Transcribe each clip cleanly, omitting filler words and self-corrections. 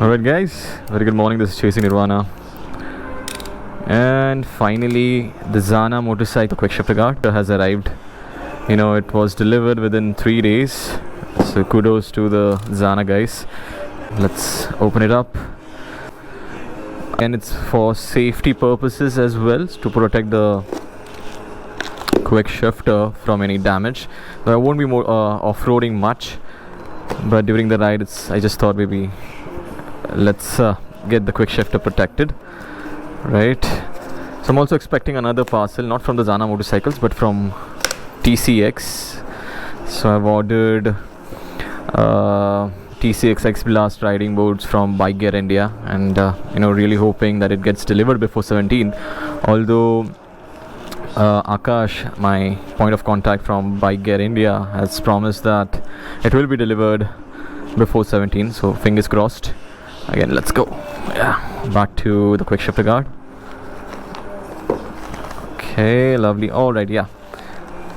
Alright guys, very good morning, this is Chasing Nirvana. And finally the Zana motorcycle Quickshifter guard has arrived. It was delivered within 3 days. So kudos to the Zana guys. Let's open it up. And it's for safety purposes as well, to protect the Quickshifter from any damage. So I won't be more off-roading much, but during the ride I just thought maybe let's get the Quickshifter protected, right? So I'm also expecting another parcel, not from the Zana motorcycles but from TCX. So I've ordered TCX X Blast riding boards from Bike Gear India, and really hoping that it gets delivered before 17. Although Akash, my point of contact from Bike Gear India, has promised that it will be delivered before 17, so fingers crossed. Again, let's go. Back to the Quickshifter guard. Okay, lovely. Alright,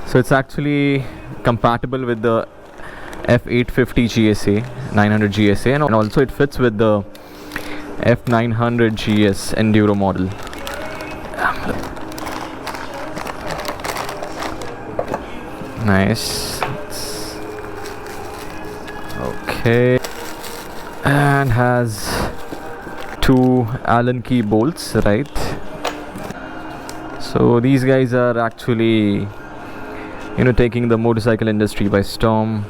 so it's actually compatible with the F850 GSA, 900 GSA, and also it fits with the F900 GS Enduro model. Nice. Okay. And has 2 Allen key bolts, right? So these guys are actually taking the motorcycle industry by storm.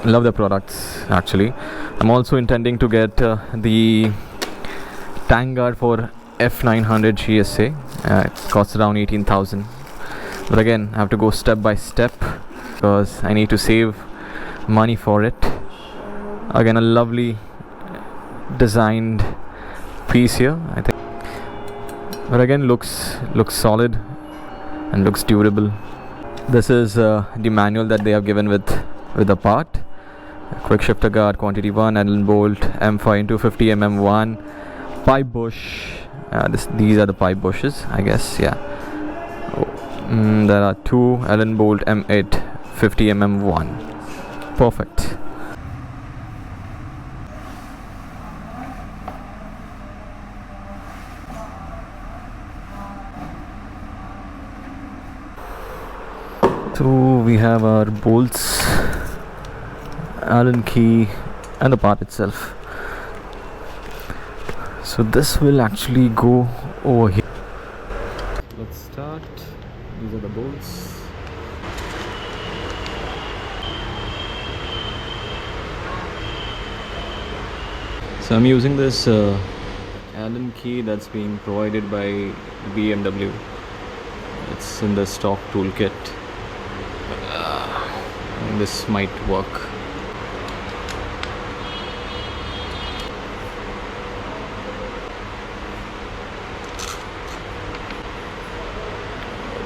Love the products actually. I'm also intending to get the tank guard for F900 GSA. It costs around 18,000, but again I have to go step by step because I need to save money for it. Again, a lovely designed piece here, I think, but again looks solid and looks durable. This is the manual that they have given with the part. Quickshifter guard quantity 1, Unbolt M5 250 mm1 pipe bush. These are the pipe bushes, I guess. There are 2 Unbolt M8 50 mm1. Perfect. So we have our bolts, Allen key, and the part itself. So this will actually go over here. Let's start. These are the bolts. So I'm using this Allen key that's being provided by BMW. It's in the stock toolkit. This might work.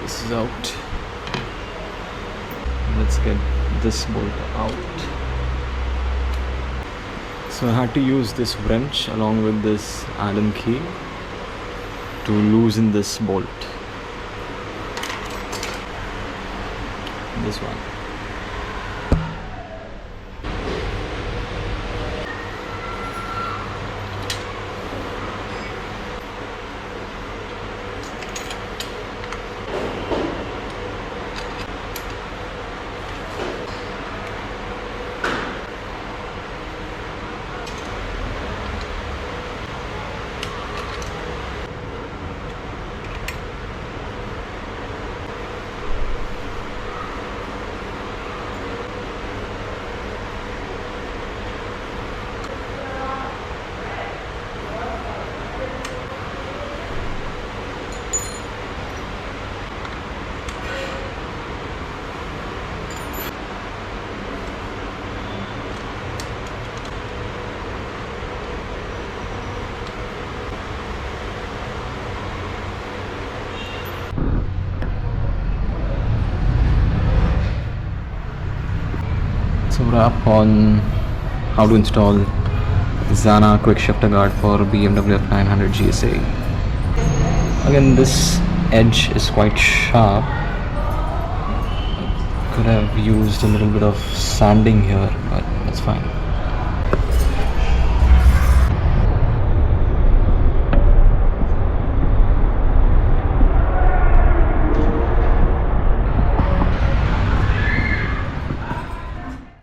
This is out. Let's get this bolt out. So I had to use this wrench along with this Allen key to loosen this bolt. This one. So wrap on how to install Zana Quickshifter guard for BMW 900 GSA. Again, this edge is quite sharp. Could have used a little bit of sanding here, but that's fine.